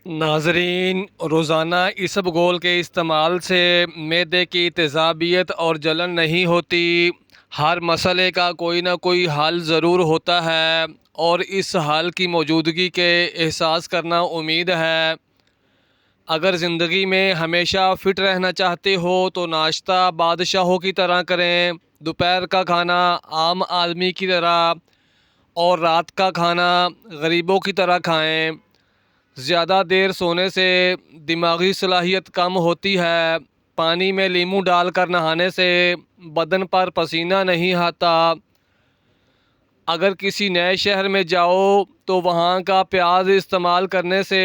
ناظرین، روزانہ اسبگول کے استعمال سے معدے کی تیزابیت اور جلن نہیں ہوتی۔ ہر مسئلے کا کوئی نہ کوئی حل ضرور ہوتا ہے اور اس حل کی موجودگی کے احساس کرنا امید ہے۔ اگر زندگی میں ہمیشہ فٹ رہنا چاہتے ہو تو ناشتہ بادشاہوں کی طرح کریں، دوپہر کا کھانا عام آدمی کی طرح اور رات کا کھانا غریبوں کی طرح کھائیں۔ زیادہ دیر سونے سے دماغی صلاحیت کم ہوتی ہے۔ پانی میں لیموں ڈال کر نہانے سے بدن پر پسینہ نہیں آتا۔ اگر کسی نئے شہر میں جاؤ تو وہاں کا پیاز استعمال کرنے سے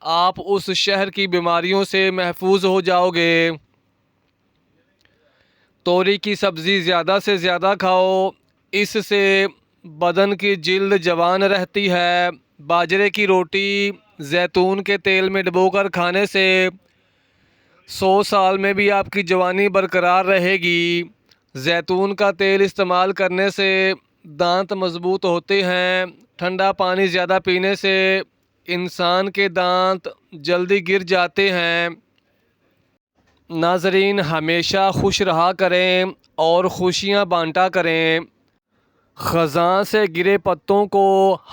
آپ اس شہر کی بیماریوں سے محفوظ ہو جاؤ گے۔ توری کی سبزی زیادہ سے زیادہ کھاؤ، اس سے بدن کی جلد جوان رہتی ہے۔ باجرے کی روٹی زیتون کے تیل میں ڈبو کر کھانے سے 100 سال میں بھی آپ کی جوانی برقرار رہے گی۔ زیتون کا تیل استعمال کرنے سے دانت مضبوط ہوتے ہیں۔ ٹھنڈا پانی زیادہ پینے سے انسان کے دانت جلدی گر جاتے ہیں۔ ناظرین، ہمیشہ خوش رہا کریں اور خوشیاں بانٹا کریں۔ خزاں سے گرے پتوں کو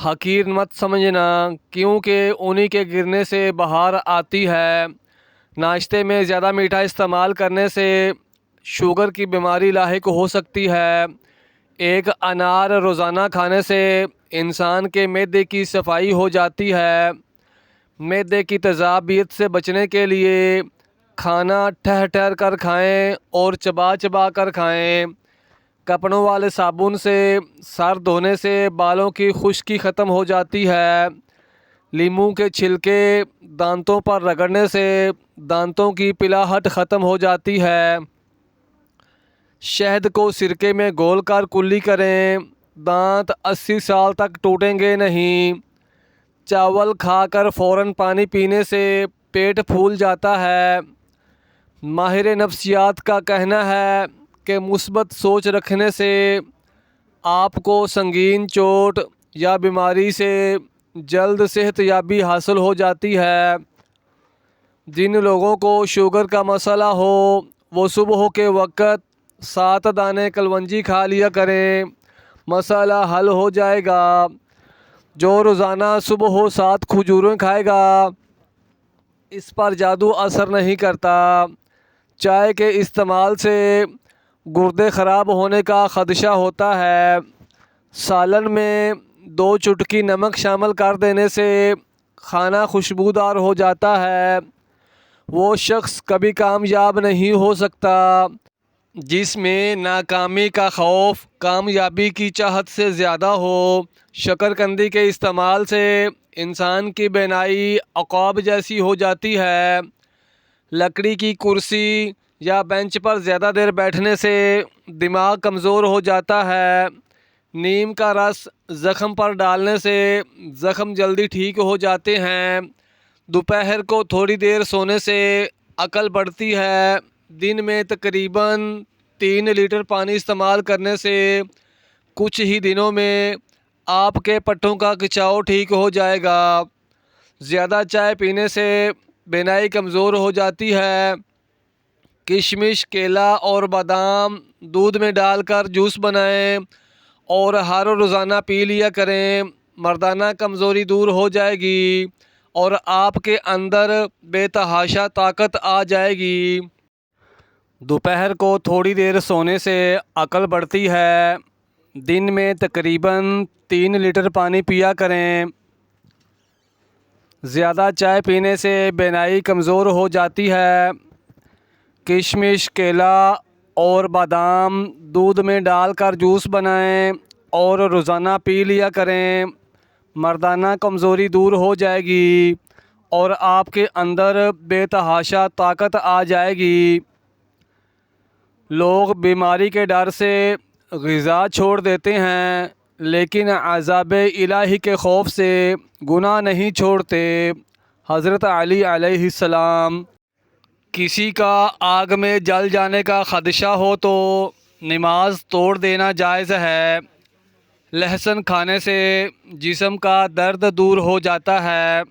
حقیر مت سمجھنا، کیونکہ انہی کے گرنے سے بہار آتی ہے۔ ناشتے میں زیادہ میٹھا استعمال کرنے سے شوگر کی بیماری لاحق ہو سکتی ہے۔ ایک انار روزانہ کھانے سے انسان کے معدے کی صفائی ہو جاتی ہے۔ معدے کی تیزابیت سے بچنے کے لیے کھانا ٹھہر ٹھہر کر کھائیں اور چبا چبا کر کھائیں۔ کپڑوں والے صابن سے سر دھونے سے بالوں کی خشکی ختم ہو جاتی ہے۔ لیموں کے چھلکے دانتوں پر رگڑنے سے دانتوں کی پلاہٹ ختم ہو جاتی ہے۔ شہد کو سرکے میں گھول کر کلی کریں، دانت 80 سال تک ٹوٹیں گے نہیں۔ چاول کھا کر فوراً پانی پینے سے پیٹ پھول جاتا ہے۔ ماہر نفسیات کا کہنا ہے کہ مثبت سوچ رکھنے سے آپ کو سنگین چوٹ یا بیماری سے جلد صحت یابی حاصل ہو جاتی ہے۔ جن لوگوں کو شوگر کا مسئلہ ہو وہ صبح کے وقت 7 دانے کلونجی کھا لیا کریں، مسئلہ حل ہو جائے گا۔ جو روزانہ صبح 7 کھجوریں کھائے گا اس پر جادو اثر نہیں کرتا۔ چائے کے استعمال سے گردے خراب ہونے کا خدشہ ہوتا ہے۔ سالن میں 2 چٹکی نمک شامل کر دینے سے کھانا خوشبودار ہو جاتا ہے۔ وہ شخص کبھی کامیاب نہیں ہو سکتا جس میں ناکامی کا خوف کامیابی کی چاہت سے زیادہ ہو۔ شکرکندی کے استعمال سے انسان کی بینائی عقاب جیسی ہو جاتی ہے۔ لکڑی کی کرسی یا بینچ پر زیادہ دیر بیٹھنے سے دماغ کمزور ہو جاتا ہے۔ نیم کا رس زخم پر ڈالنے سے زخم جلدی ٹھیک ہو جاتے ہیں۔ دوپہر کو تھوڑی دیر سونے سے عقل بڑھتی ہے۔ دن میں تقریباً 3 لیٹر پانی استعمال کرنے سے کچھ ہی دنوں میں آپ کے پٹھوں کا کھچاؤ ٹھیک ہو جائے گا۔ زیادہ چائے پینے سے بینائی کمزور ہو جاتی ہے۔ کشمش، کیلا اور بادام دودھ میں ڈال کر جوس بنائیں اور ہر روزانہ پی لیا کریں۔ مردانہ کمزوری دور ہو جائے گی اور آپ کے اندر بے تحاشا طاقت آ جائے گی۔ دوپہر کو تھوڑی دیر سونے سے عقل بڑھتی ہے۔ دن میں تقریباً 3 لیٹر پانی پیا کریں۔ زیادہ چائے پینے سے بینائی کمزور ہو جاتی ہے۔ کشمش، کیلا اور بادام دودھ میں ڈال کر جوس بنائیں اور روزانہ پی لیا کریں۔ مردانہ کمزوری دور ہو جائے گی اور آپ کے اندر بے تحاشا طاقت آ جائے گی۔ لوگ بیماری کے ڈر سے غذا چھوڑ دیتے ہیں لیکن عذاب الہی کے خوف سے گناہ نہیں چھوڑتے۔ حضرت علی علیہ السلام۔ کسی کا آگ میں جل جانے کا خدشہ ہو تو نماز توڑ دینا جائز ہے۔ لہسن کھانے سے جسم کا درد دور ہو جاتا ہے۔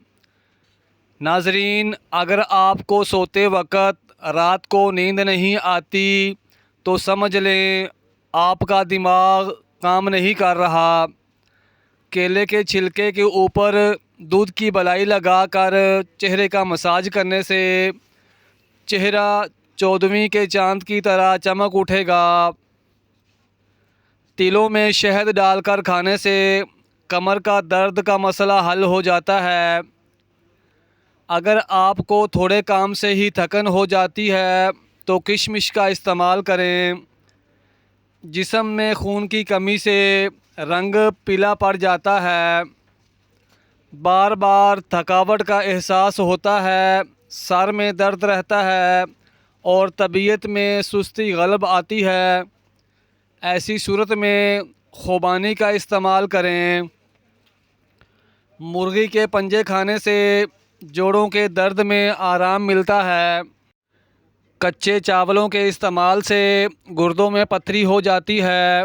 ناظرین، اگر آپ کو سوتے وقت رات کو نیند نہیں آتی تو سمجھ لیں آپ کا دماغ کام نہیں کر رہا۔ کیلے کے چھلکے کے اوپر دودھ کی بلائی لگا کر چہرے کا مساج کرنے سے چہرہ 14ویں کے چاند کی طرح چمک اٹھے گا۔ تلوں میں شہد ڈال کر کھانے سے کمر کا درد کا مسئلہ حل ہو جاتا ہے۔ اگر آپ کو تھوڑے کام سے ہی تھکن ہو جاتی ہے تو کشمش کا استعمال کریں۔ جسم میں خون کی کمی سے رنگ پیلا پڑ جاتا ہے، بار بار تھکاوٹ کا احساس ہوتا ہے، سر میں درد رہتا ہے اور طبیعت میں سستی غالب آتی ہے، ایسی صورت میں خوبانی کا استعمال کریں۔ مرغی کے پنجے کھانے سے جوڑوں کے درد میں آرام ملتا ہے۔ کچے چاولوں کے استعمال سے گردوں میں پتھری ہو جاتی ہے۔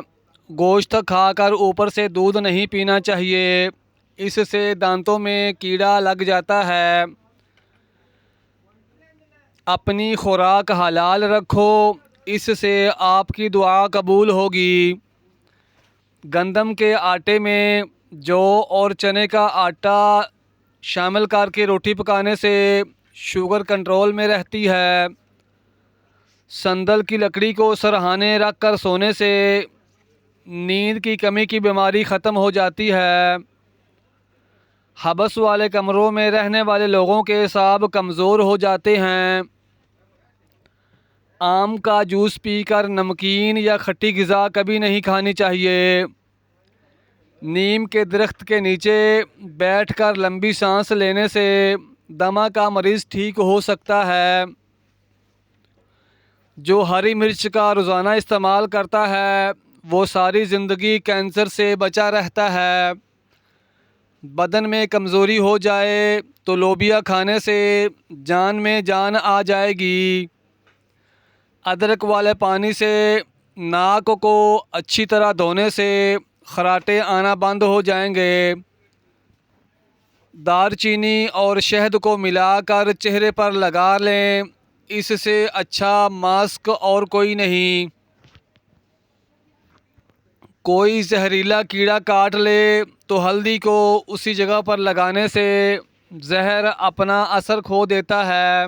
گوشت کھا کر اوپر سے دودھ نہیں پینا چاہیے، اس سے دانتوں میں کیڑا لگ جاتا ہے۔ اپنی خوراک حلال رکھو، اس سے آپ کی دعا قبول ہوگی۔ گندم کے آٹے میں جو اور چنے کا آٹا شامل کر کے روٹی پکانے سے شوگر کنٹرول میں رہتی ہے۔ سندل کی لکڑی کو سرہانے رکھ کر سونے سے نیند کی کمی کی بیماری ختم ہو جاتی ہے۔ حبس والے کمروں میں رہنے والے لوگوں کے اعصاب کمزور ہو جاتے ہیں۔ آم کا جوس پی کر نمکین یا کھٹی غذا کبھی نہیں کھانی چاہیے۔ نیم کے درخت کے نیچے بیٹھ کر لمبی سانس لینے سے دمہ کا مریض ٹھیک ہو سکتا ہے۔ جو ہری مرچ کا روزانہ استعمال کرتا ہے وہ ساری زندگی کینسر سے بچا رہتا ہے۔ بدن میں کمزوری ہو جائے تو لوبیا کھانے سے جان میں جان آ جائے گی۔ ادرک والے پانی سے ناک کو اچھی طرح دھونے سے خراٹے آنا بند ہو جائیں گے۔ دار چینی اور شہد کو ملا کر چہرے پر لگا لیں، اس سے اچھا ماسک اور کوئی نہیں۔ کوئی زہریلا کیڑا کاٹ لے تو ہلدی کو اسی جگہ پر لگانے سے زہر اپنا اثر کھو دیتا ہے۔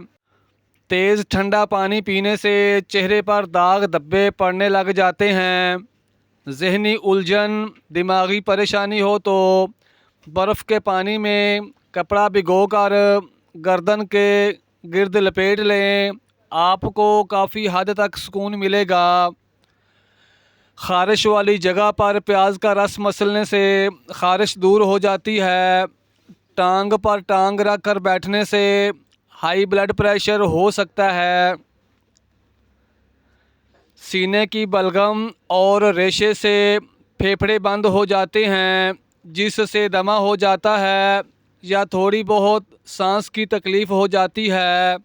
تیز ٹھنڈا پانی پینے سے چہرے پر داغ دھبے پڑنے لگ جاتے ہیں۔ ذہنی الجھن، دماغی پریشانی ہو تو برف کے پانی میں کپڑا بھگو کر گردن کے گرد لپیٹ لیں، آپ کو کافی حد تک سکون ملے گا۔ خارش والی جگہ پر پیاز کا رس مسلنے سے خارش دور ہو جاتی ہے۔ ٹانگ پر ٹانگ رکھ کر بیٹھنے سے ہائی بلڈ پریشر ہو سکتا ہے۔ سینے کی بلغم اور ریشے سے پھیپھڑے بند ہو جاتے ہیں، جس سے دمہ ہو جاتا ہے یا تھوڑی بہت سانس کی تکلیف ہو جاتی ہے۔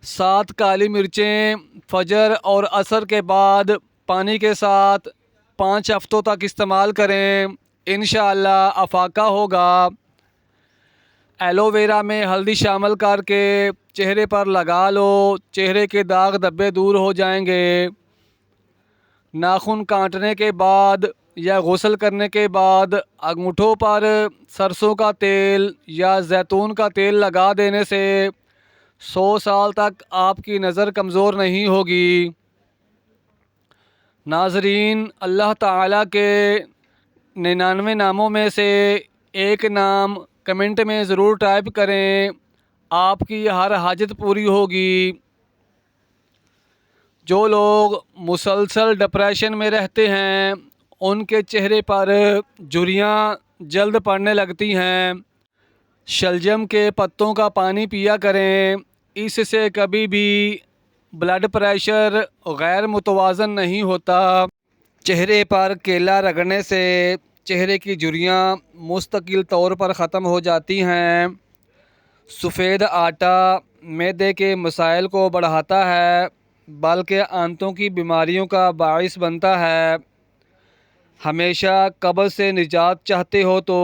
7 کالی مرچیں فجر اور عصر کے بعد پانی کے ساتھ 5 ہفتوں تک استعمال کریں، انشاءاللہ افاقہ ہوگا۔ ایلو ویرا میں ہلدی شامل کر کے چہرے پر لگا لو، چہرے کے داغ دھبے دور ہو جائیں گے۔ ناخن کاٹنے کے بعد یا غسل کرنے کے بعد انگوٹھوں پر سرسوں کا تیل یا زیتون کا تیل لگا دینے سے 100 سال تک آپ کی نظر کمزور نہیں ہوگی۔ ناظرین، اللہ تعالیٰ کے 99 ناموں میں سے ایک نام کمنٹ میں ضرور ٹائپ کریں، آپ کی ہر حاجت پوری ہوگی۔ جو لوگ مسلسل ڈپریشن میں رہتے ہیں ان کے چہرے پر جھریاں جلد پڑنے لگتی ہیں۔ شلجم کے پتوں کا پانی پیا کریں، اس سے کبھی بھی بلڈ پریشر غیر متوازن نہیں ہوتا۔ چہرے پر کیلا رگڑنے سے چہرے کی جھریاں مستقل طور پر ختم ہو جاتی ہیں۔ سفید آٹا معدے کے مسائل کو بڑھاتا ہے بلکہ آنتوں کی بیماریوں کا باعث بنتا ہے۔ ہمیشہ قبض سے نجات چاہتے ہو تو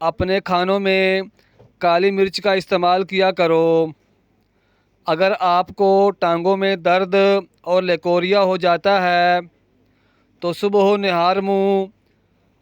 اپنے کھانوں میں کالی مرچ کا استعمال کیا کرو۔ اگر آپ کو ٹانگوں میں درد اور لیکوریا ہو جاتا ہے تو صبح و نہار منہ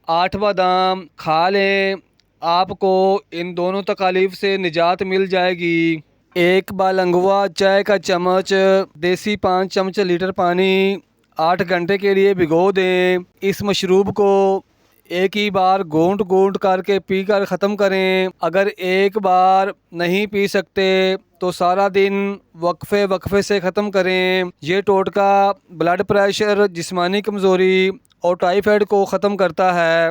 8 بادام کھا لیں، آپ کو ان دونوں تکالیف سے نجات مل جائے گی۔ ایک بالنگوا چائے کا چمچ دیسی 5 چمچ لیٹر پانی 8 گھنٹے کے لیے بھگو دیں۔ اس مشروب کو ایک ہی بار گھونٹ گھونٹ کر کے پی کر ختم کریں۔ اگر ایک بار نہیں پی سکتے تو سارا دن وقفے سے ختم کریں۔ یہ ٹوٹکا بلڈ پریشر، جسمانی کمزوری اور ٹائیفائڈ کو ختم کرتا ہے۔